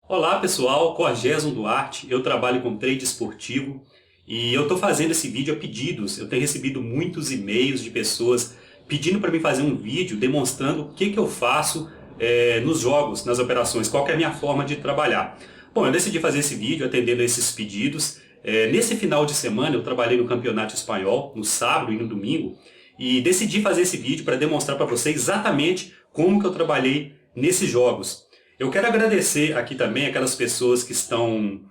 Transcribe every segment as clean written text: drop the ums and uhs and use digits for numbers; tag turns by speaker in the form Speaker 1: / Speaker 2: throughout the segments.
Speaker 1: Olá pessoal, Corgeson Duarte, eu trabalho com trade esportivo e eu estou fazendo esse vídeo a pedidos. Eu tenho recebido muitos e-mails de pessoas pedindo para mim fazer um vídeo demonstrando o que eu faço nos jogos, nas operações, qual que é a minha forma de trabalhar. Bom, eu decidi fazer esse vídeo atendendo a esses pedidos. Nesse final de semana eu trabalhei no Campeonato Espanhol, no sábado e no domingo, e decidi fazer esse vídeo para demonstrar para vocês exatamente como que eu trabalhei nesses jogos. Eu quero agradecer aqui também aquelas pessoas que estão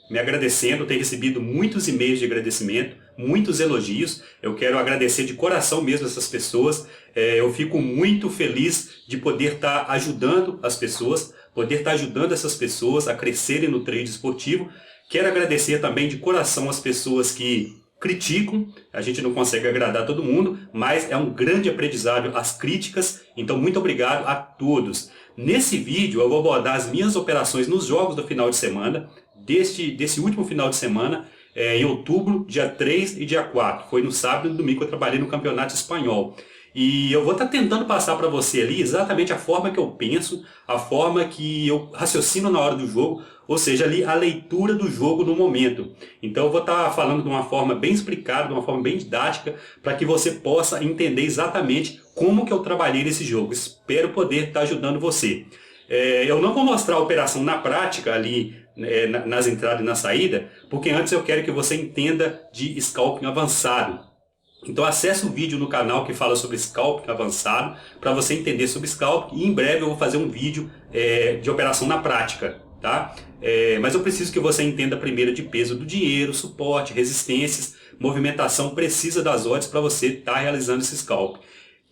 Speaker 1: me agradecendo. Eu tenho recebido muitos e-mails de agradecimento, muitos elogios. Eu quero agradecer de coração mesmo essas pessoas. Eu fico muito feliz de poder estar ajudando as pessoas, poder estar ajudando essas pessoas a crescerem no trade esportivo. Quero agradecer também de coração as pessoas que criticam. A gente não consegue agradar todo mundo, mas é um grande aprendizado as críticas. Então, muito obrigado a todos. Nesse vídeo eu vou abordar as minhas operações nos jogos do final de semana, desse último final de semana, em outubro, dia 3 e dia 4. Foi no sábado e no domingo que eu trabalhei no Campeonato Espanhol. E eu vou estar tentando passar para você ali exatamente a forma que eu penso, a forma que eu raciocino na hora do jogo, ou seja, ali a leitura do jogo no momento. Então eu vou estar falando de uma forma bem explicada, de uma forma bem didática, para que você possa entender exatamente como que eu trabalhei nesse jogo. Espero poder estar ajudando você. Eu não vou mostrar a operação na prática ali, nas entradas e na saída, porque antes eu quero que você entenda de scalping avançado. Então acesse o vídeo no canal que fala sobre scalping avançado, para você entender sobre scalping, e em breve eu vou fazer um vídeo de operação na prática. Tá? Mas eu preciso que você entenda primeiro de peso do dinheiro, suporte, resistências, movimentação precisa das odds para você estar realizando esse scalping.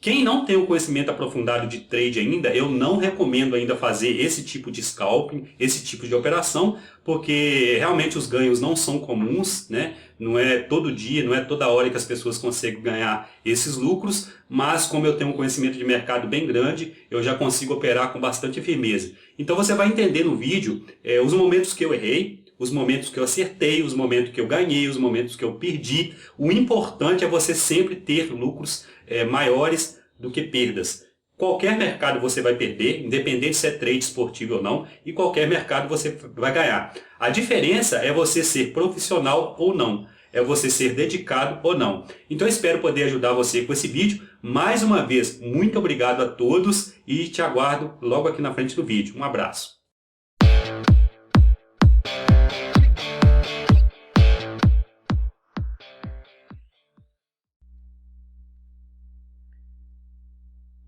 Speaker 1: Quem não tem o conhecimento aprofundado de trade ainda, eu não recomendo ainda fazer esse tipo de scalping, esse tipo de operação, porque realmente os ganhos não são comuns, né? Não é todo dia, não é toda hora que as pessoas conseguem ganhar esses lucros, mas como eu tenho um conhecimento de mercado bem grande, eu já consigo operar com bastante firmeza. Então você vai entender no vídeo os momentos que eu errei, os momentos que eu acertei, os momentos que eu ganhei, os momentos que eu perdi. O importante é você sempre ter lucros maiores do que perdas. Qualquer mercado você vai perder, independente se é trade esportivo ou não, e qualquer mercado você vai ganhar. A diferença é você ser profissional ou não, é você ser dedicado ou não. Então eu espero poder ajudar você com esse vídeo. Mais uma vez, muito obrigado a todos e te aguardo logo aqui na frente do vídeo. Um abraço.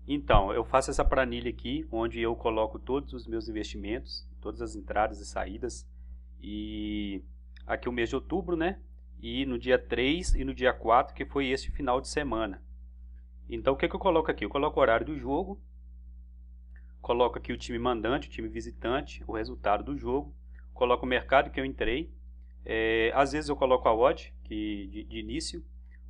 Speaker 1: Então, eu faço essa planilha aqui, onde eu coloco todos os meus investimentos, todas as entradas e saídas. E aqui o mês de outubro, né? E no dia 3 e no dia 4, que foi este final de semana. Então, o que eu coloco aqui? Eu coloco o horário do jogo, coloco aqui o time mandante, o time visitante, o resultado do jogo, coloco o mercado que eu entrei. Às vezes eu coloco a odd de início,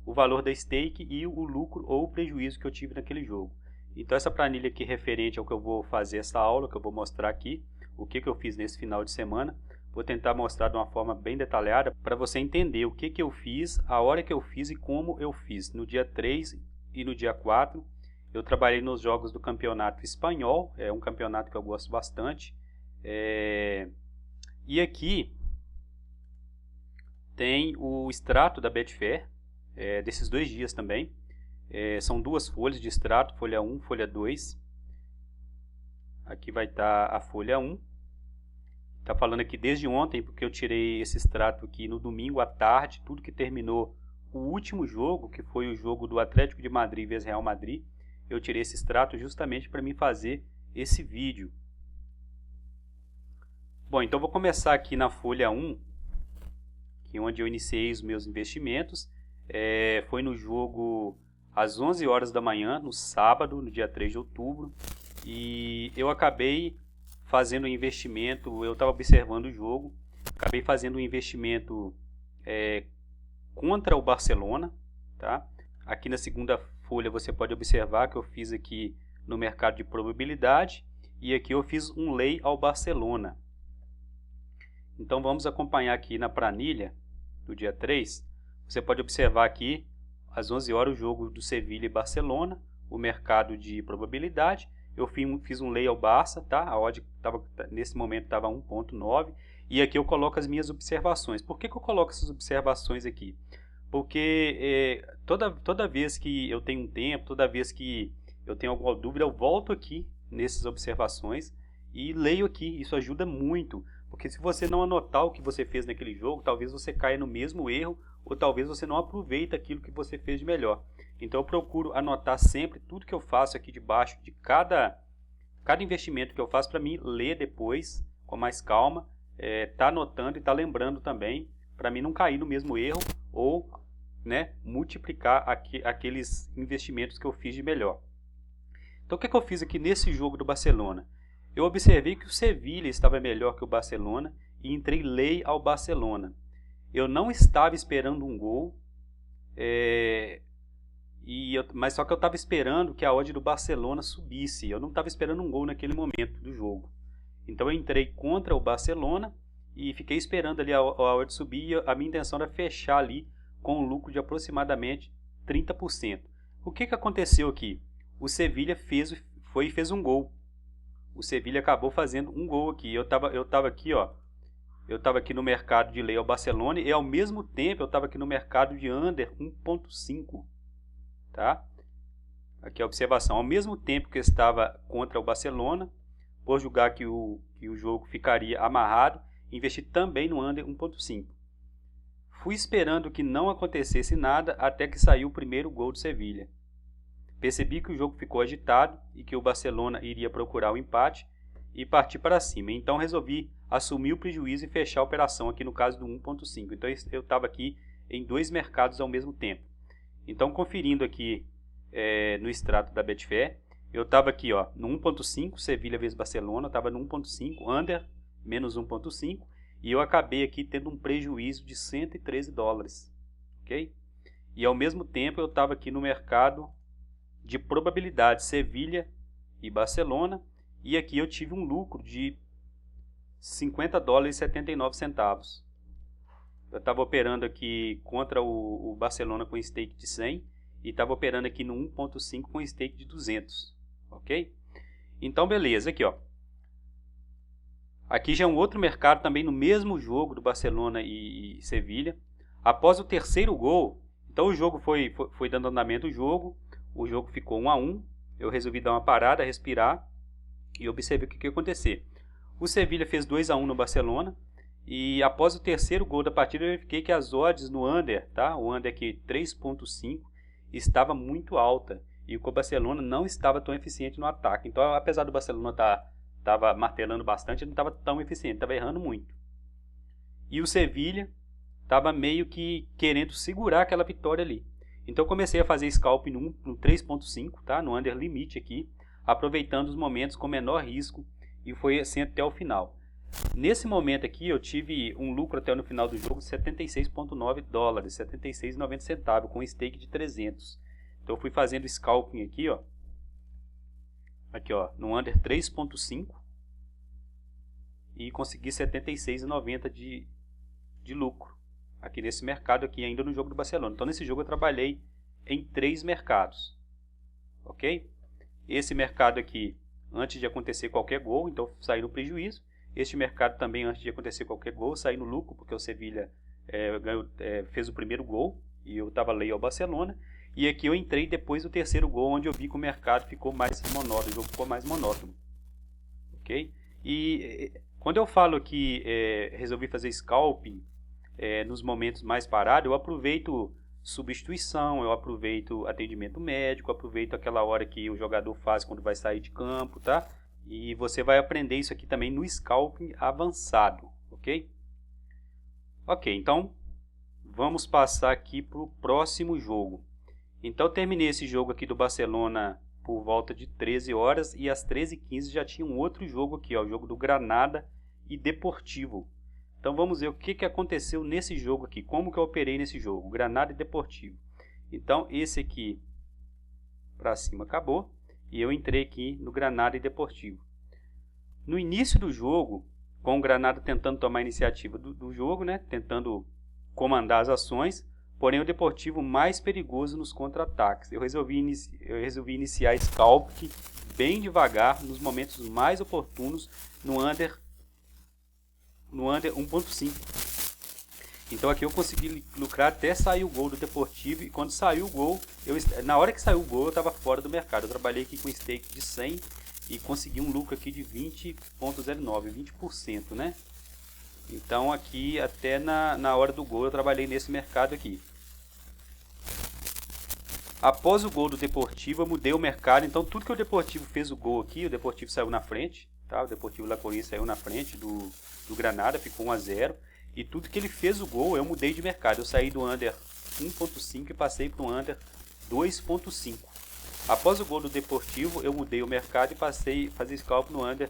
Speaker 1: o valor da stake e o lucro ou o prejuízo que eu tive naquele jogo. Então essa planilha aqui referente ao que eu vou fazer essa aula, que eu vou mostrar aqui, o que eu fiz nesse final de semana, vou tentar mostrar de uma forma bem detalhada para você entender o que eu fiz, a hora que eu fiz e como eu fiz. No dia 3 e no dia 4, eu trabalhei nos jogos do Campeonato Espanhol, é um campeonato que eu gosto bastante. E aqui tem o extrato da Betfair, desses 2 dias também. São 2 folhas de extrato, folha 1, folha 2. Aqui vai estar a folha 1. Está falando aqui desde ontem, porque eu tirei esse extrato aqui no domingo à tarde, tudo que terminou o último jogo, que foi o jogo do Atlético de Madrid vs Real Madrid. Eu tirei esse extrato justamente para mim fazer esse vídeo. Bom, então vou começar aqui na folha 1, que é onde eu iniciei os meus investimentos. Foi no jogo às 11 horas da manhã, no sábado, no dia 3 de outubro, e eu acabei fazendo um investimento, eu estava observando o jogo, acabei fazendo um investimento contra o Barcelona, tá? Aqui na segunda folha você pode observar que eu fiz aqui no mercado de probabilidade, e aqui eu fiz um lay ao Barcelona. Então vamos acompanhar aqui na planilha do dia 3, você pode observar aqui às 11 horas o jogo do Sevilha e Barcelona, o mercado de probabilidade,
Speaker 2: eu fiz um lay ao Barça, tá? A odd nesse momento estava 1.9, e aqui eu coloco as minhas observações. Por que eu coloco essas observações aqui? Porque toda vez que eu tenho um tempo, toda vez que eu tenho alguma dúvida, eu volto aqui nessas observações e leio aqui. Isso ajuda muito, porque se você não anotar o que você fez naquele jogo, talvez você caia no mesmo erro, ou talvez você não aproveite aquilo que você fez de melhor. Então eu procuro anotar sempre tudo que eu faço aqui debaixo de cada investimento que eu faço, para mim ler depois com mais calma, tá anotando e tá lembrando também, para mim não cair no mesmo erro ou, né, multiplicar aqueles investimentos que eu fiz de melhor. Então o que eu fiz aqui nesse jogo do Barcelona? Eu observei que o Sevilla estava melhor que o Barcelona e entrei lay ao Barcelona. Eu não estava esperando um gol, mas só que eu estava esperando que a odd do Barcelona subisse. Eu não estava esperando um gol naquele momento do jogo. Então eu entrei contra o Barcelona e fiquei esperando ali a odd subir. E a minha intenção era fechar ali com um lucro de aproximadamente 30%. O que aconteceu aqui? O Sevilla fez um gol. O Sevilla acabou fazendo um gol aqui. Eu estava aqui, ó. Eu estava aqui no mercado de lay ao Barcelona e ao mesmo tempo eu estava aqui no mercado de under 1.5. Tá? Aqui a observação. Ao mesmo tempo que eu estava contra o Barcelona, por julgar que o jogo ficaria amarrado, investi também no under 1.5. Fui esperando que não acontecesse nada até que saiu o primeiro gol do Sevilla. Percebi que o jogo ficou agitado e que o Barcelona iria procurar o empate e partir para cima. Então resolvi assumir o prejuízo e fechar a operação aqui no caso do 1.5. Então eu estava aqui em dois mercados ao mesmo tempo. Então conferindo aqui no extrato da Betfair, eu estava aqui ó, no 1.5, Sevilla vezes Barcelona, eu estava no 1.5, under menos 1.5, e eu acabei aqui tendo um prejuízo de $113, ok? E ao mesmo tempo eu estava aqui no mercado de probabilidade Sevilla e Barcelona, e aqui eu tive um lucro de $50,79. Eu estava operando aqui contra o Barcelona com stake de 100 e estava operando aqui no 1.5 com stake de 200, ok? Então beleza, aqui ó. Aqui já é um outro mercado também no mesmo jogo do Barcelona e Sevilla. Após o terceiro gol, então o jogo foi dando andamento o jogo ficou 1-1, eu resolvi dar uma parada, respirar e observei o que ia acontecer. O Sevilla fez 2-1 no Barcelona e após o terceiro gol da partida eu verifiquei que as odds no under, tá? O under aqui 3.5 estava muito alta e o Barcelona não estava tão eficiente no ataque. Então apesar do Barcelona estava martelando bastante, ele não estava tão eficiente, estava errando muito. E o Sevilla estava meio que querendo segurar aquela vitória ali. Então eu comecei a fazer scalp no 3.5, tá? No under limite aqui, aproveitando os momentos com menor risco, e foi assim até o final. Nesse momento aqui eu tive um lucro até no final do jogo de $76,9, 76,90 centavos, com stake de 300. Então eu fui fazendo scalping aqui, ó. Aqui, ó, no under 3.5 e consegui 76,90 de lucro aqui nesse mercado aqui, ainda no jogo do Barcelona. Então nesse jogo eu trabalhei em 3 mercados, ok? Esse mercado aqui antes de acontecer qualquer gol, então saí no prejuízo. Este mercado também antes de acontecer qualquer gol, saí no lucro, porque o Sevilla fez o primeiro gol e eu estava lay ao Barcelona. E aqui eu entrei depois do terceiro gol, onde eu vi que o mercado ficou mais monótono, o jogo ficou mais monótono, ok? E quando eu falo que resolvi fazer scalping nos momentos mais parados, eu aproveito substituição, eu aproveito atendimento médico, aproveito aquela hora que o jogador faz quando vai sair de campo, tá? E você vai aprender isso aqui também no scalping avançado, ok? Ok, então vamos passar aqui para o próximo jogo. Então eu terminei esse jogo aqui do Barcelona por volta de 13 horas e às 13h15 já tinha um outro jogo aqui, ó, o jogo do Granada e Deportivo. Então vamos ver o que aconteceu nesse jogo aqui, como que eu operei nesse jogo, Granada e Deportivo. Então esse aqui para cima acabou e eu entrei aqui no Granada e Deportivo. No início do jogo, com o Granada tentando tomar a iniciativa do jogo, né, tentando comandar as ações, porém o Deportivo mais perigoso nos contra-ataques. Eu resolvi iniciar scalp bem devagar, nos momentos mais oportunos, no under 1.5. Então aqui eu consegui lucrar até sair o gol do Deportivo, e quando saiu o gol, na hora que saiu o gol eu estava fora do mercado. Eu trabalhei aqui com stake de 100 e consegui um lucro aqui de 20,09, 20%, né? Então aqui até na hora do gol eu trabalhei nesse mercado aqui. Após o gol do Deportivo eu mudei o mercado, então tudo que o Deportivo fez o gol aqui, o Deportivo saiu na frente, tá? O Deportivo La Coruña saiu na frente do Granada, ficou 1-0. E tudo que ele fez o gol, eu mudei de mercado. Eu saí do under 1.5 e passei para o under 2.5. Após o gol do Deportivo, eu mudei o mercado e passei a fazer scalp no under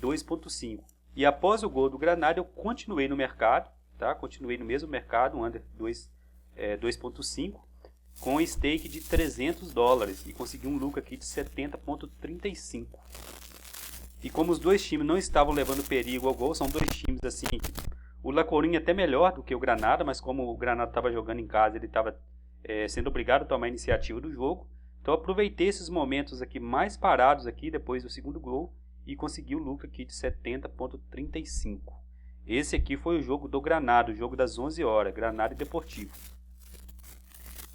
Speaker 2: 2.5. E após o gol do Granada, eu continuei no mercado, tá? Continuei no mesmo mercado, under 2.5, com stake de $300 e consegui um lucro aqui de 70,35. E como os dois times não estavam levando perigo ao gol, são dois times assim, o La Coruña até melhor do que o Granada, mas como o Granada estava jogando em casa, ele estava sendo obrigado a tomar a iniciativa do jogo. Então eu aproveitei esses momentos aqui mais parados aqui depois do segundo gol e consegui o lucro aqui de 70,35. Esse aqui foi o jogo do Granada, o jogo das 11 horas, Granada e Deportivo.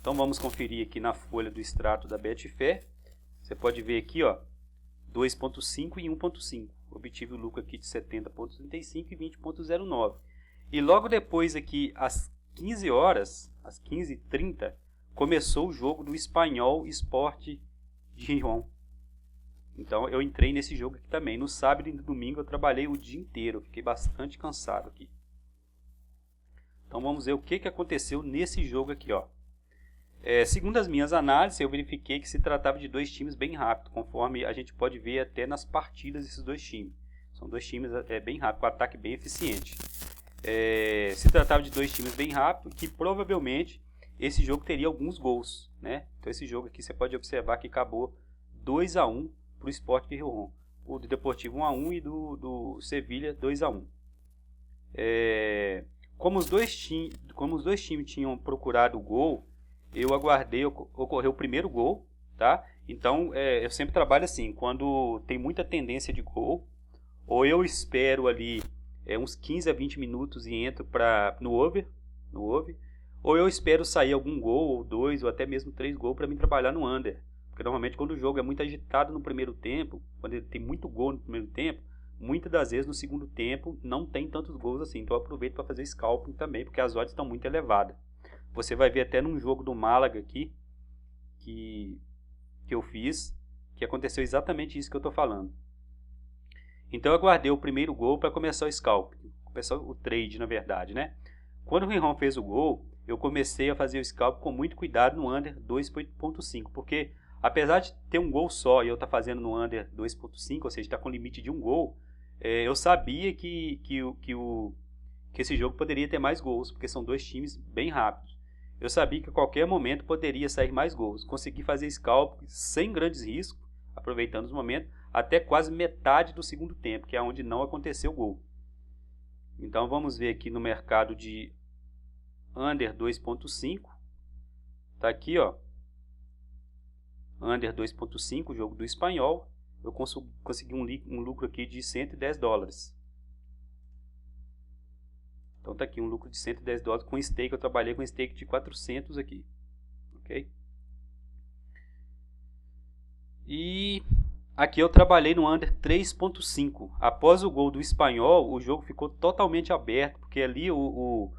Speaker 2: Então vamos conferir aqui na folha do extrato da Betfair. Você pode ver aqui, ó, 2.5 e 1.5. Obtive o lucro aqui de 70,35 e 20,09. E logo depois aqui, às 15 horas, às 15h30, começou o jogo do Espanhol Sport Gijón. Então eu entrei nesse jogo aqui também. No sábado e no domingo eu trabalhei o dia inteiro. Fiquei bastante cansado aqui. Então vamos ver o que aconteceu nesse jogo aqui, ó. Segundo as minhas análises, eu verifiquei que se tratava de dois times bem rápidos, conforme a gente pode ver até nas partidas desses dois times. São dois times bem rápidos, com ataque bem eficiente. Se tratava de dois times bem rápidos, que provavelmente esse jogo teria alguns gols, né? Então esse jogo aqui você pode observar que acabou 2-1 para o Sport Gijón. O do Deportivo 1-1 e do Sevilha 2-1. Como os dois times tinham procurado o gol, eu aguardei ocorrer o primeiro gol, tá? Então, eu sempre trabalho assim, quando tem muita tendência de gol, ou eu espero ali uns 15 a 20 minutos e entro no over, ou eu espero sair algum gol, ou 2, ou até mesmo 3 gols para mim trabalhar no under. Porque normalmente quando o jogo é muito agitado no primeiro tempo, quando ele tem muito gol no primeiro tempo, muitas das vezes no segundo tempo não tem tantos gols assim. Então eu aproveito para fazer scalping também, porque as odds estão muito elevadas. Você vai ver até num jogo do Málaga aqui, que eu fiz, que aconteceu exatamente isso que eu estou falando. Então eu aguardei o primeiro gol para começar o scalp, começar o trade na verdade, né? Quando o Gijón fez o gol, eu comecei a fazer o scalp com muito cuidado no under 2.5, porque apesar de ter um gol só e eu estar fazendo no under 2.5, ou seja, está com limite de um gol, eu sabia que esse jogo poderia ter mais gols, porque são dois times bem rápidos. Eu sabia que a qualquer momento poderia sair mais gols. Consegui fazer scalp sem grandes riscos, aproveitando os momentos, até quase metade do segundo tempo, que é onde não aconteceu o gol. Então vamos ver aqui no mercado de under 2.5. Tá aqui, ó. Under 2.5, o jogo do Espanhol. Eu consegui um lucro aqui de $110. Então tá aqui um lucro de $110 com stake. Eu trabalhei com stake de 400 aqui, ok? E aqui eu trabalhei no under 3.5. Após o gol do Espanhol, o jogo ficou totalmente aberto, porque ali o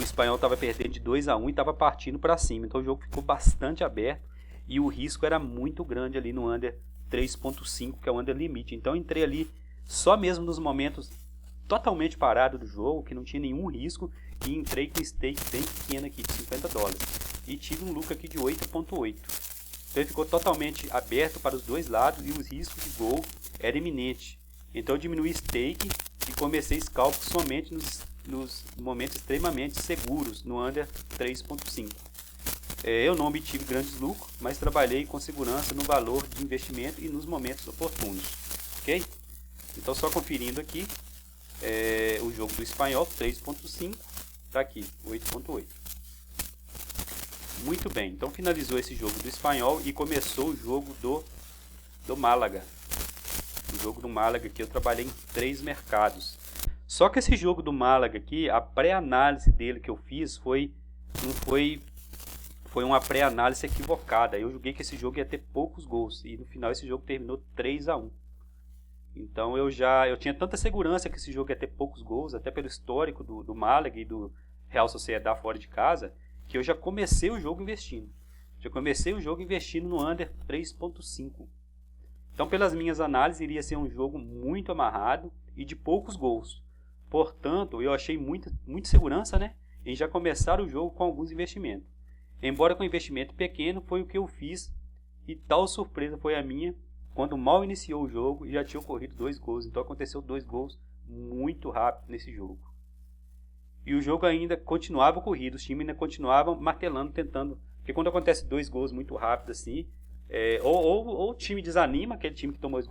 Speaker 2: Espanhol estava perdendo de 2-1 e estava partindo para cima. Então o jogo ficou bastante aberto e o risco era muito grande ali no under 3.5, que é o under limite. Então eu entrei ali só mesmo nos momentos totalmente parado do jogo, que não tinha nenhum risco, e entrei com stake bem pequeno aqui de $50 e tive um lucro aqui de 8.8. Então ele ficou totalmente aberto para os dois lados e os riscos de gol era iminente. Então eu diminui stake e comecei scalp somente nos momentos extremamente seguros, no under 3.5. Eu não obtive grandes lucros, mas trabalhei com segurança no valor de investimento e nos momentos oportunos, ok? Então só conferindo aqui, o jogo do Espanhol 3.5, está aqui 8.8. Muito bem, então finalizou esse jogo do Espanhol e começou o jogo do do Málaga. O jogo do Málaga aqui eu trabalhei em 3 mercados. Só que esse jogo do Málaga aqui, a pré-análise dele que eu fiz foi uma pré-análise equivocada. Eu julguei que esse jogo ia ter poucos gols e no final esse jogo terminou 3-1. Então eu tinha tanta segurança que esse jogo ia ter poucos gols, até pelo histórico do Málaga e do Real Sociedad fora de casa, que eu já comecei o jogo investindo. No under 3.5. Então, pelas minhas análises, iria ser um jogo muito amarrado e de poucos gols. Portanto, eu achei muita segurança, né, em já começar o jogo com alguns investimentos. Embora com investimento pequeno, foi o que eu fiz e tal surpresa foi a minha quando mal iniciou o jogo e já tinha ocorrido 2 gols. Então, aconteceu 2 gols muito rápido nesse jogo. E o jogo ainda continuava corrido, os times ainda continuavam martelando, tentando. Porque quando acontece 2 gols muito rápido assim, ou o time desanima, aquele time que tomou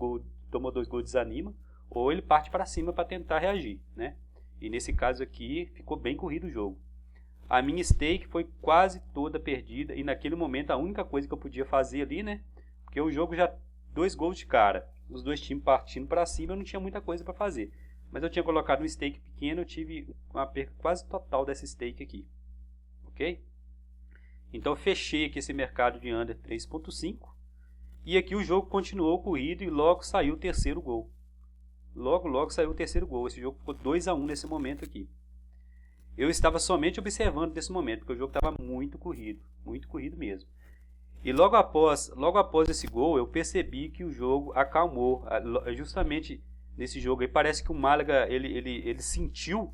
Speaker 2: 2 gols desanima, ou ele parte para cima para tentar reagir, né? E nesse caso aqui, ficou bem corrido o jogo. A minha stake foi quase toda perdida, e naquele momento a única coisa que eu podia fazer ali, né? Porque o jogo já 2 gols de cara, os 2 times partindo para cima, eu não tinha muita coisa para fazer. Mas eu tinha colocado um stake pequeno, eu tive uma perca quase total dessa stake aqui. Ok? Então eu fechei aqui esse mercado de under 3.5. E aqui o jogo continuou corrido e logo saiu o terceiro gol. Logo saiu o terceiro gol. Esse jogo ficou 2-1 nesse momento aqui. Eu estava somente observando nesse momento, porque o jogo estava muito corrido mesmo. E logo após esse gol, eu percebi que o jogo acalmou. Justamente nesse jogo aí, parece que o Málaga ele sentiu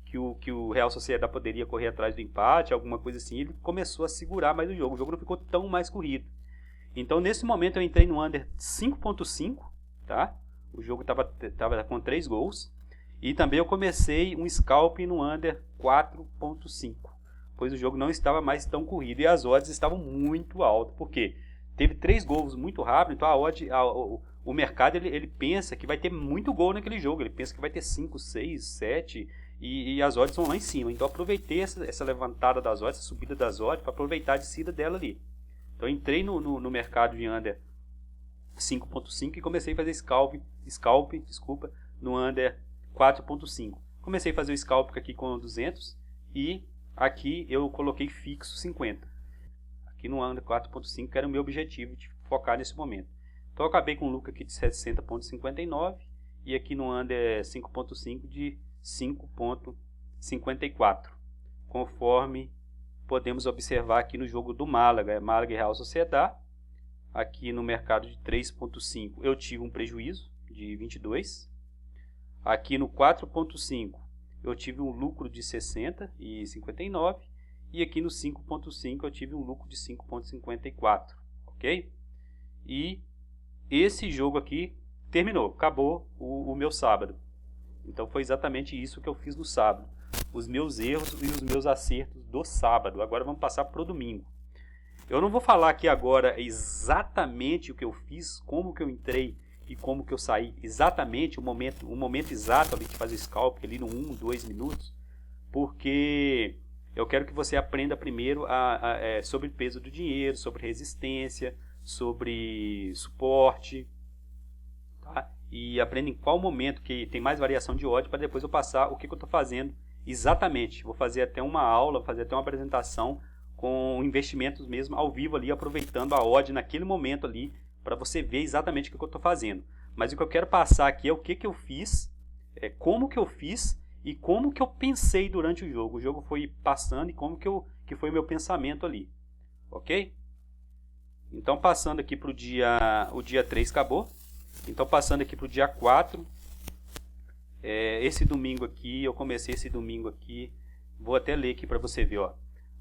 Speaker 2: que o Real Sociedad poderia correr atrás do empate, alguma coisa assim. Ele começou a segurar mais o jogo não ficou tão mais corrido. Então nesse momento eu entrei no under 5.5, tá? O jogo estava com 3 gols. E também eu comecei um scalp no under 4.5, pois o jogo não estava mais tão corrido e as odds estavam muito altas. Por quê? Teve 3 gols muito rápido, então o mercado ele pensa que vai ter muito gol naquele jogo. Ele pensa que vai ter 5, 6, 7 e as odds vão lá em cima. Então eu aproveitei essa levantada das odds, essa subida das odds, para aproveitar a descida dela ali. Então eu entrei no mercado de under 5.5 e comecei a fazer scalp no under 4.5. Comecei a fazer o scalp aqui com 200 e aqui eu coloquei fixo 50. Aqui no under 4.5 que era o meu objetivo de focar nesse momento. Então eu acabei com um lucro aqui de 60.59 e aqui no under 5.5 de 5.54. Conforme podemos observar aqui no jogo do Málaga, Málaga e Real Sociedad. Aqui no mercado de 3.5 eu tive um prejuízo de 22. Aqui no 4.5 eu tive um lucro de 60 e 59. E aqui no 5.5 eu tive um lucro de 5.54. Ok? E esse jogo aqui terminou, acabou o meu sábado. Então foi exatamente isso que eu fiz no sábado. Os meus erros e os meus acertos do sábado. Agora vamos passar para o domingo. Eu não vou falar aqui agora exatamente o que eu fiz, como que eu entrei e como que eu saí. Exatamente o momento exato ali de fazer scalp, ali no 1, 2 minutos. Porque eu quero que você aprenda primeiro sobre peso do dinheiro, sobre resistência, sobre suporte. Tá? E aprenda em qual momento que tem mais variação de odd para depois eu passar o que eu estou fazendo exatamente. Vou fazer até uma aula, fazer até uma apresentação com investimentos mesmo ao vivo ali, aproveitando a odd naquele momento ali, para você ver exatamente o que eu estou fazendo. Mas o que eu quero passar aqui é o que eu fiz, como que eu fiz e como que eu pensei durante o jogo. O jogo foi passando e como que foi o meu pensamento ali. Ok? Então passando aqui para o dia 3 acabou. Então passando aqui para o dia 4, esse domingo aqui, eu comecei esse domingo aqui, vou até ler aqui para você ver, ó.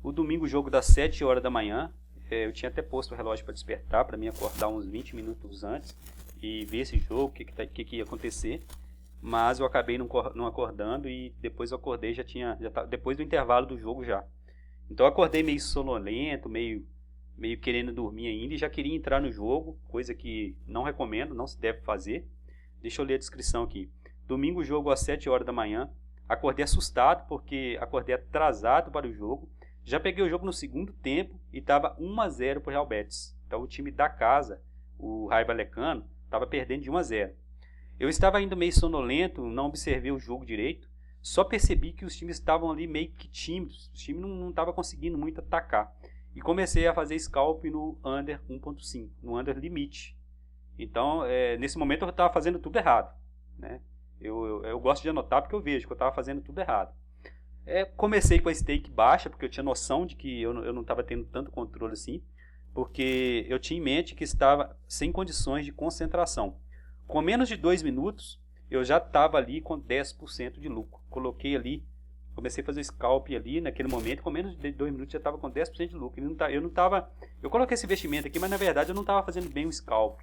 Speaker 2: O domingo o jogo das 7 horas da manhã, eu tinha até posto o relógio para despertar, para mim acordar uns 20 minutos antes e ver esse jogo, o que ia acontecer, mas eu acabei não acordando e depois eu acordei, depois do intervalo do jogo já. Então eu acordei meio sonolento, meio querendo dormir ainda e já queria entrar no jogo, coisa que não recomendo, não se deve fazer. Deixa eu ler a descrição aqui. Domingo jogo às 7 horas da manhã, acordei assustado porque acordei atrasado para o jogo. Já peguei o jogo no segundo tempo e estava 1-0 para o Real Betis. Então o time da casa, o Raio Vallecano, estava perdendo de 1-0. Eu estava ainda meio sonolento, não observei o jogo direito, só percebi que os times estavam ali meio que tímidos, o time não estava conseguindo muito atacar. E comecei a fazer scalp no under 1.5, no under limite. Então, nesse momento eu estava fazendo tudo errado, né? Eu gosto de anotar porque eu vejo que eu estava fazendo tudo errado. Comecei com a stake baixa, porque eu tinha noção de que eu não estava tendo tanto controle assim, porque eu tinha em mente que estava sem condições de concentração. Com menos de 2 minutos, eu já estava ali com 10% de lucro. Coloquei ali, comecei a fazer o scalp ali naquele momento, com menos de 2 minutos já estava com 10% de lucro. Eu coloquei esse investimento aqui, mas na verdade eu não estava fazendo bem o scalp.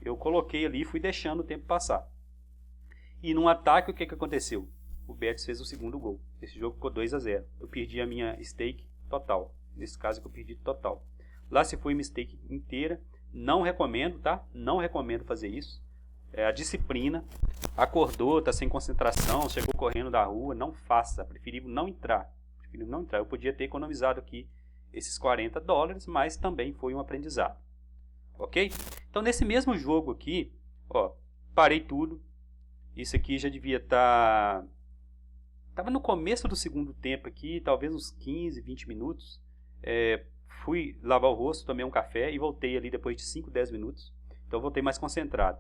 Speaker 2: Eu coloquei ali e fui deixando o tempo passar. E num ataque, o que aconteceu? O Betis fez o segundo gol. Esse jogo ficou 2-0. Eu perdi a minha stake total. Nesse caso que eu perdi total. Lá se foi mistake inteira. Não recomendo, tá? Não recomendo fazer isso. A disciplina. Acordou, tá sem concentração, chegou correndo da rua. Não faça. Preferível não entrar. Eu podia ter economizado aqui esses $40, mas também foi um aprendizado. Ok? Então nesse mesmo jogo aqui, ó, parei tudo. Isso aqui já devia estar... Estava no começo do segundo tempo aqui, talvez uns 15, 20 minutos. Fui lavar o rosto, tomei um café e voltei ali depois de 5, 10 minutos. Então eu voltei mais concentrado.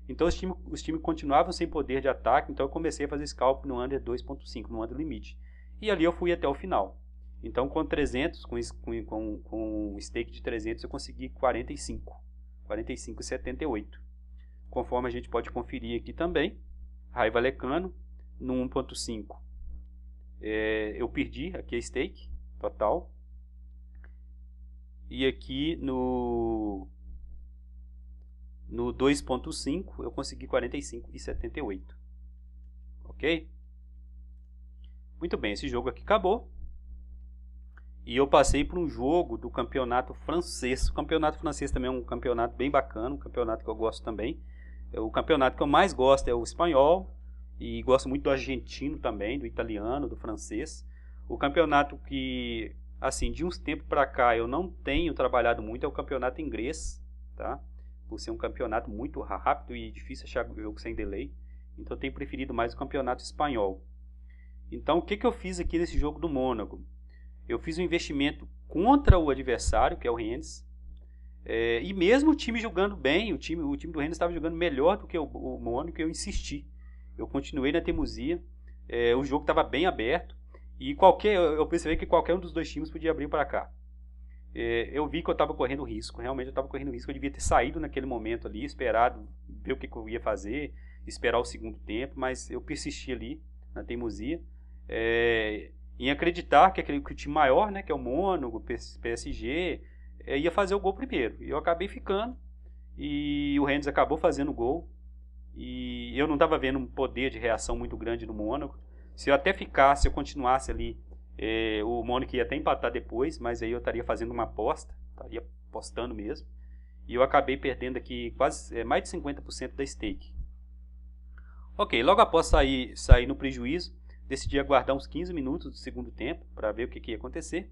Speaker 2: Então os times continuavam sem poder de ataque, então eu comecei a fazer scalp no under 2.5, no under limite. E ali eu fui até o final. Então com 300, com um stake de 300 eu consegui 45,78. Conforme a gente pode conferir aqui também, Raiva Lecano no 1.5. Eu perdi aqui a stake total. E aqui no 2.5 eu consegui 45,78. Ok? Muito bem, esse jogo aqui acabou. E eu passei por um jogo do campeonato francês. O campeonato francês também é um campeonato bem bacana, um campeonato que eu gosto também. O campeonato que eu mais gosto é o espanhol. E gosto muito do argentino também, do italiano, do francês. O campeonato que, assim, de uns tempos para cá eu não tenho trabalhado muito é o campeonato inglês, tá? Por ser um campeonato muito rápido e difícil achar jogo sem delay. Então eu tenho preferido mais o campeonato espanhol. Então o que eu fiz aqui nesse jogo do Mônaco? Eu fiz um investimento contra o adversário, que é o Rennes. E mesmo o time jogando bem, o time do Rennes estava jogando melhor do que o Mônaco, eu insisti. Eu continuei na teimosia, o jogo estava bem aberto e eu percebi que qualquer um dos dois times podia abrir para cá. Eu vi que eu estava correndo risco, realmente eu estava correndo risco, eu devia ter saído naquele momento ali, esperado, ver o que eu ia fazer, esperar o segundo tempo, mas eu persisti ali na teimosia, em acreditar que o time maior, né, que é o Mônaco, o PSG, ia fazer o gol primeiro. E eu acabei ficando, e o Rennes acabou fazendo o gol. E eu não estava vendo um poder de reação muito grande no Mônaco. Se eu até ficasse, se eu continuasse ali, o Mônaco ia até empatar depois, mas aí eu estaria fazendo uma aposta, estaria apostando mesmo. E eu acabei perdendo aqui quase mais de 50% da stake. Ok, logo após sair no prejuízo, decidi aguardar uns 15 minutos do segundo tempo para ver o que ia acontecer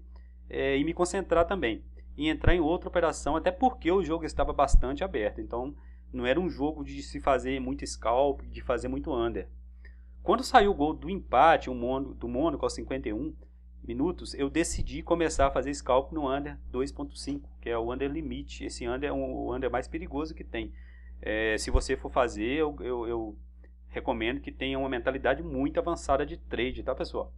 Speaker 2: e me concentrar também. E entrar em outra operação, até porque o jogo estava bastante aberto. Então não era um jogo de se fazer muito scalp, de fazer muito under. Quando saiu o gol do empate do Mônaco aos 51 minutos, eu decidi começar a fazer scalp no under 2.5, que é o under limite. Esse under é o under mais perigoso que tem. Se você for fazer, eu recomendo que tenha uma mentalidade muito avançada de trade, tá, pessoal?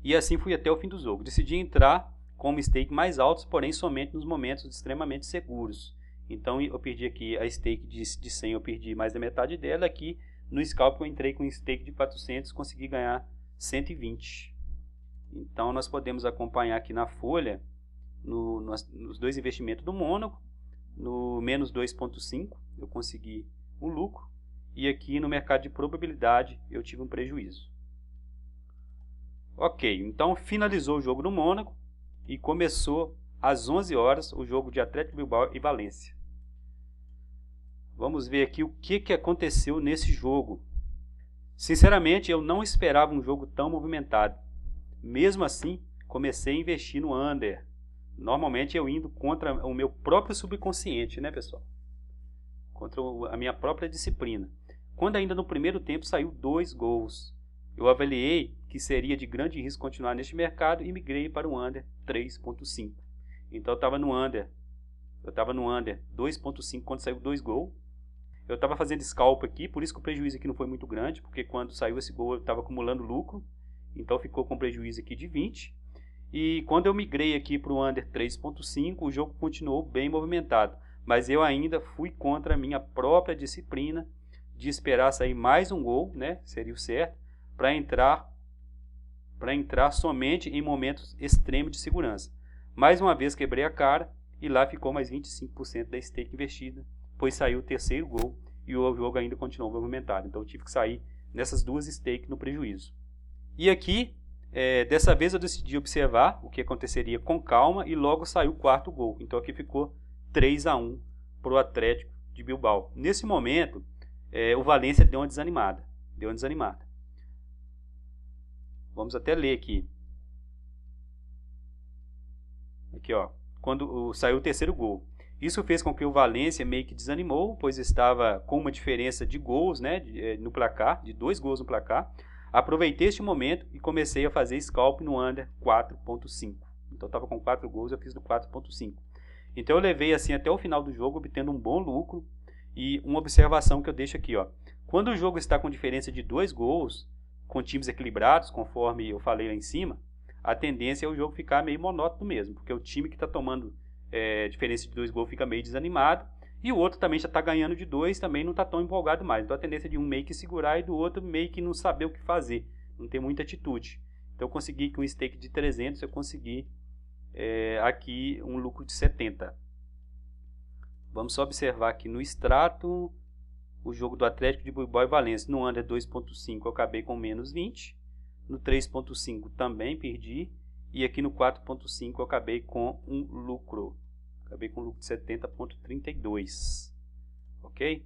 Speaker 2: E assim fui até o fim do jogo. Decidi entrar com stake mais altos, porém somente nos momentos extremamente seguros. Então eu perdi aqui a stake de 100, eu perdi mais da metade dela. Aqui no scalp eu entrei com um stake de 400, consegui ganhar 120. Então nós podemos acompanhar aqui na folha, nos dois investimentos do Mônaco, no menos 2.5 eu consegui um lucro, e aqui no mercado de probabilidade eu tive um prejuízo. Ok, então finalizou o jogo do Mônaco e começou às 11 horas o jogo de Atlético Bilbao e Valência. Vamos ver aqui o que aconteceu nesse jogo. Sinceramente, eu não esperava um jogo tão movimentado. Mesmo assim, comecei a investir no under. Normalmente eu indo contra o meu próprio subconsciente, né, pessoal? a minha própria disciplina. Quando ainda no primeiro tempo saiu 2 gols. Eu avaliei que seria de grande risco continuar neste mercado e migrei para o under 3.5. Então eu estava no under 2.5 quando saiu 2 gols. Eu estava fazendo scalp aqui, por isso que o prejuízo aqui não foi muito grande, porque quando saiu esse gol eu estava acumulando lucro, então ficou com prejuízo aqui de 20. E quando eu migrei aqui para o under 3.5, o jogo continuou bem movimentado, mas eu ainda fui contra a minha própria disciplina de esperar sair mais um gol, né, seria o certo, para entrar somente em momentos extremos de segurança. Mais uma vez quebrei a cara e lá ficou mais 25% da stake investida, pois saiu o terceiro gol e o jogo ainda continuou movimentado. Então eu tive que sair nessas duas stakes no prejuízo. E aqui, dessa vez eu decidi observar o que aconteceria com calma e logo saiu o quarto gol. Então aqui ficou 3-1 para o Atlético de Bilbao. Nesse momento, o Valência deu uma desanimada. Vamos até ler aqui. Aqui, ó, quando saiu o terceiro gol. Isso fez com que o Valência meio que desanimou, pois estava com uma diferença de gols, né, no placar, de 2 gols no placar. Aproveitei este momento e comecei a fazer scalp no under 4.5. Então estava com 4 gols, eu fiz do 4.5. Então eu levei assim até o final do jogo, obtendo um bom lucro. E uma observação que eu deixo aqui, ó. Quando o jogo está com diferença de 2 gols, com times equilibrados, conforme eu falei lá em cima, a tendência é o jogo ficar meio monótono mesmo, porque o time que está tomando diferença de 2 gols fica meio desanimado, e o outro também já está ganhando de 2, também não está tão empolgado mais. Então a tendência de um meio que segurar e do outro meio que não saber o que fazer, não ter muita atitude. Então eu consegui com um stake de 300, eu consegui aqui um lucro de 70. Vamos só observar aqui no extrato o jogo do Atlético de Bilbao e Valência. No under 2.5 eu acabei com menos 20, no 3.5 também perdi, e aqui no 4.5 eu acabei com um lucro. Acabei com um lucro de 70.32. Ok?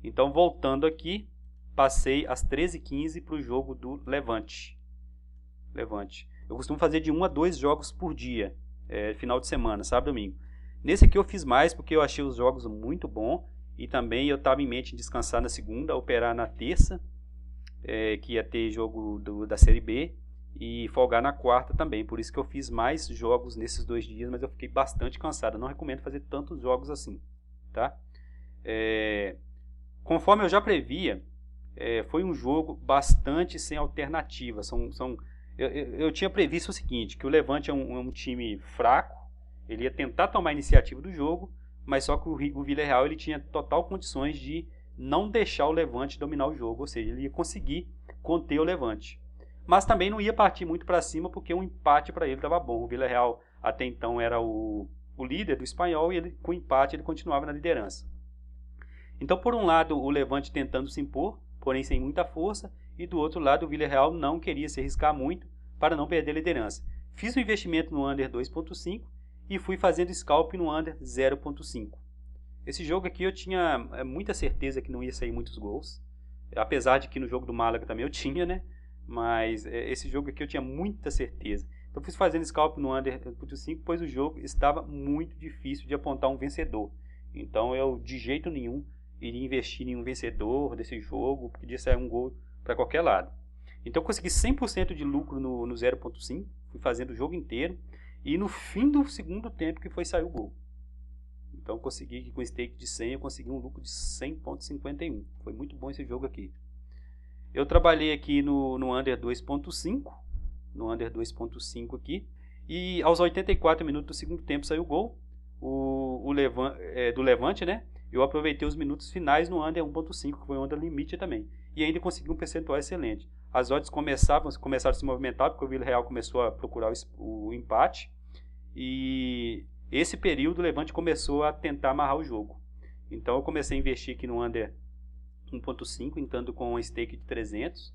Speaker 2: Então, voltando aqui, passei às 13h15 para o jogo do Levante. Eu costumo fazer de 1 a 2 jogos por dia, final de semana, sábado e domingo. Nesse aqui eu fiz mais porque eu achei os jogos muito bons e também eu estava em mente em descansar na segunda, operar na terça, que ia ter jogo da Série B, e folgar na quarta também. Por isso que eu fiz mais jogos nesses 2 dias, mas eu fiquei bastante cansado. Eu não recomendo fazer tantos jogos assim, tá? Conforme eu já previa, foi um jogo bastante sem alternativa. Eu tinha previsto o seguinte, que o Levante é um time fraco, ele ia tentar tomar a iniciativa do jogo, mas só que o Villarreal ele tinha total condições de não deixar o Levante dominar o jogo, ou seja, ele ia conseguir conter o Levante. Mas também não ia partir muito para cima, porque um empate para ele estava bom. O Villarreal até então era o líder do espanhol, e com o empate ele continuava na liderança. Então, por um lado, o Levante tentando se impor, porém sem muita força, e do outro lado, o Villarreal não queria se arriscar muito para não perder a liderança. Fiz um investimento no under 2.5 e fui fazendo scalp no under 0.5. Esse jogo aqui eu tinha muita certeza que não ia sair muitos gols, apesar de que no jogo do Málaga também eu tinha, né? Mas esse jogo aqui eu tinha muita certeza. Então fiz fazendo scalp no under 1.5, pois o jogo estava muito difícil de apontar um vencedor. Então eu de jeito nenhum iria investir em um vencedor desse jogo, porque podia sair um gol para qualquer lado. Então eu consegui 100% de lucro no 0.5, fui fazendo o jogo inteiro, e no fim do segundo tempo que foi sair o gol. Então eu consegui que com stake de 100 eu consegui um lucro de 100.51. Foi muito bom esse jogo aqui. Eu trabalhei aqui no under 2.5, no under 2.5 aqui, e aos 84 minutos do segundo tempo saiu o gol do Levante, né? Eu aproveitei os minutos finais no under 1.5, que foi o under limite também, e ainda consegui um percentual excelente. As odds começaram a se movimentar, porque o Villarreal começou a procurar o empate, e esse período o Levante começou a tentar amarrar o jogo. Então eu comecei a investir aqui no under 1.5, entrando com um stake de 300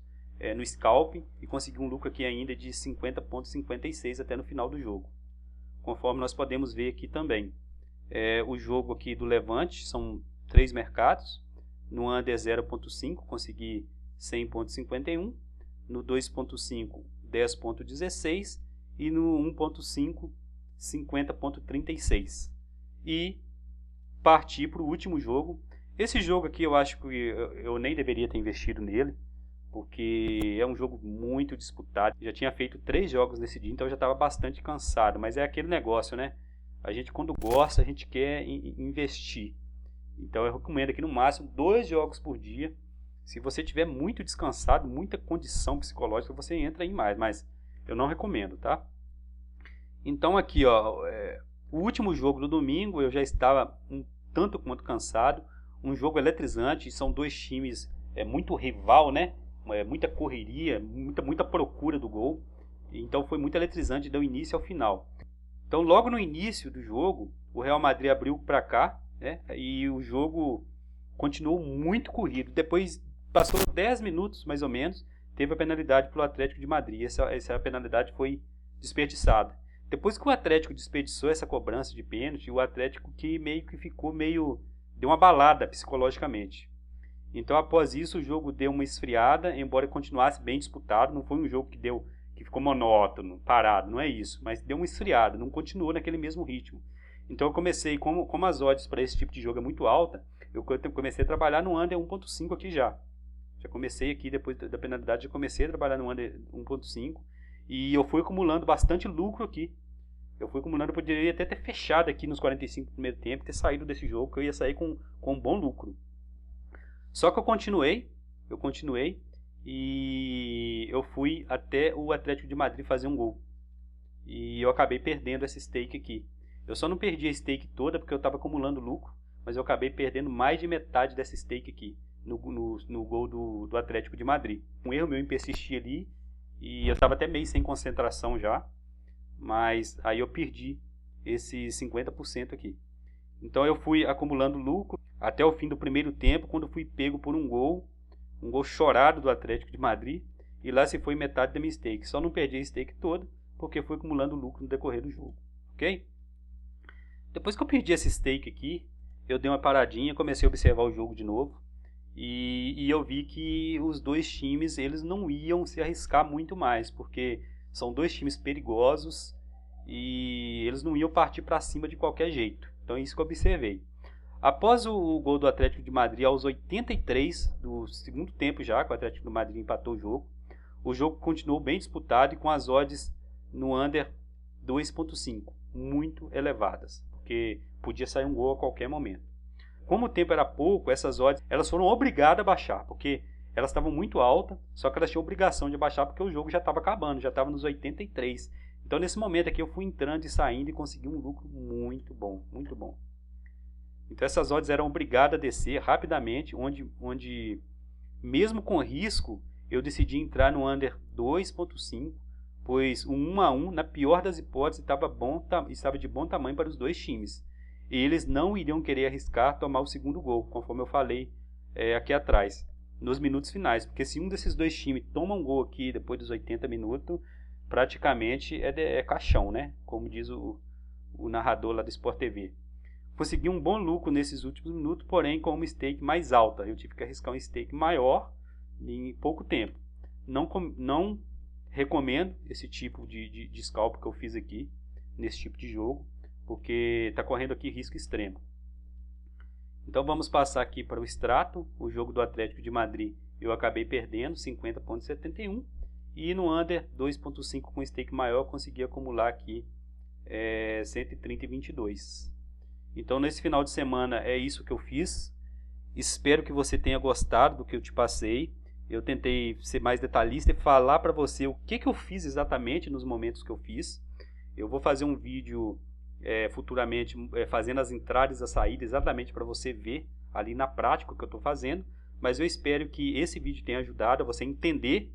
Speaker 2: no scalp, e consegui um lucro aqui ainda de 50.56 até no final do jogo, conforme nós podemos ver aqui também. O jogo aqui do Levante são 3 mercados. No under 0.5 consegui 100.51, no 2.5 10.16 e no 1.5 50.36. E parti para o último jogo. Esse jogo aqui eu acho que eu nem deveria ter investido nele, porque é um jogo muito disputado. Já tinha feito 3 jogos nesse dia, então eu já estava bastante cansado. Mas é aquele negócio, né? A gente quando gosta, a gente quer investir. Então eu recomendo aqui no máximo 2 jogos por dia. Se você tiver muito descansado, muita condição psicológica, você entra em mais, mas eu não recomendo, tá? Então aqui, ó, o último jogo do domingo eu já estava um tanto quanto cansado. Um jogo eletrizante, são 2 times muito rival, né? Muita correria, muita procura do gol. Então foi muito eletrizante, deu início ao final. Então logo no início do jogo, o Real Madrid abriu para cá, né? E o jogo continuou muito corrido. Depois passou 10 minutos mais ou menos, teve a penalidade para o Atlético de Madrid. Essa penalidade foi desperdiçada. Depois que o Atlético desperdiçou essa cobrança de pênalti, o Atlético que meio que ficou deu uma balada psicologicamente. Então após isso o jogo deu uma esfriada, embora continuasse bem disputado. Não foi um jogo que ficou monótono, parado, não é isso, mas deu uma esfriada, não continuou naquele mesmo ritmo. Então eu comecei, como as odds para esse tipo de jogo é muito alta, eu comecei a trabalhar no under 1.5 aqui já. Já comecei aqui, depois da penalidade, já comecei a trabalhar no under 1.5 e eu fui acumulando bastante lucro aqui. Eu poderia até ter fechado aqui nos 45 do primeiro tempo, ter saído desse jogo, que eu ia sair com um bom lucro. Só que eu continuei e eu fui até o Atlético de Madrid fazer um gol. E eu acabei perdendo essa stake aqui. Eu só não perdi a stake toda porque eu estava acumulando lucro, mas eu acabei perdendo mais de metade dessa stake aqui, no gol do Atlético de Madrid. Um erro meu em persistir ali, e eu estava até meio sem concentração já, mas aí eu perdi esse 50% aqui. Então eu fui acumulando lucro até o fim do primeiro tempo, quando fui pego por um gol chorado do Atlético de Madrid, e lá se foi metade da minha stake. Só não perdi a stake toda, porque fui acumulando lucro no decorrer do jogo, ok? Depois que eu perdi essa stake aqui, eu dei uma paradinha, comecei a observar o jogo de novo, e eu vi que os 2 times eles não iam se arriscar muito mais, porque são 2 times perigosos e eles não iam partir para cima de qualquer jeito. Então é isso que eu observei. Após o gol do Atlético de Madrid, aos 83 do segundo tempo já, que o Atlético de Madrid empatou o jogo continuou bem disputado e com as odds no under 2.5, muito elevadas, porque podia sair um gol a qualquer momento. Como o tempo era pouco, essas odds elas foram obrigadas a baixar, porque elas estavam muito altas, só que elas tinham obrigação de baixar porque o jogo já estava acabando, já estava nos 83. Então nesse momento aqui eu fui entrando e saindo e consegui um lucro muito bom, muito bom. Então essas odds eram obrigadas a descer rapidamente, onde mesmo com risco, eu decidi entrar no under 2.5, pois o 1 a 1, na pior das hipóteses, estava de bom tamanho para os 2 times. E eles não iriam querer arriscar tomar o segundo gol, conforme eu falei aqui atrás, nos minutos finais. Porque se um desses 2 times toma um gol aqui depois dos 80 minutos, praticamente é caixão, né? Como diz o narrador lá do Sport TV. Consegui um bom lucro nesses últimos minutos, porém com uma stake mais alta. Eu tive que arriscar um stake maior em pouco tempo. Não recomendo esse tipo de scalp que eu fiz aqui, nesse tipo de jogo, porque está correndo aqui risco extremo. Então vamos passar aqui para o extrato. O jogo do Atlético de Madrid eu acabei perdendo 50,71 e no under 2.5 com stake maior consegui acumular aqui 130,22. Então nesse final de semana é isso que eu fiz. Espero que você tenha gostado do que eu te passei. Eu tentei ser mais detalhista e falar para você o que eu fiz exatamente nos momentos que eu fiz. Eu vou fazer um vídeo futuramente fazendo as entradas e as saídas exatamente para você ver ali na prática o que eu estou fazendo. Mas eu espero que esse vídeo tenha ajudado a você entender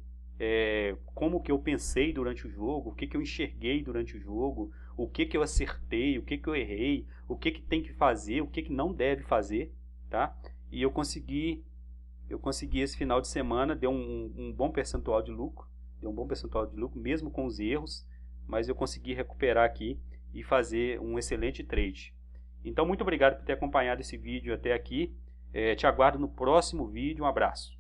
Speaker 2: como que eu pensei durante o jogo, o que eu enxerguei durante o jogo, o que eu acertei, o que eu errei, o que tem que fazer, o que não deve fazer, tá? E eu consegui esse final de semana, deu um bom percentual de lucro, mesmo com os erros, mas eu consegui recuperar aqui e fazer um excelente trade. Então muito obrigado por ter acompanhado esse vídeo até aqui, te aguardo no próximo vídeo, um abraço.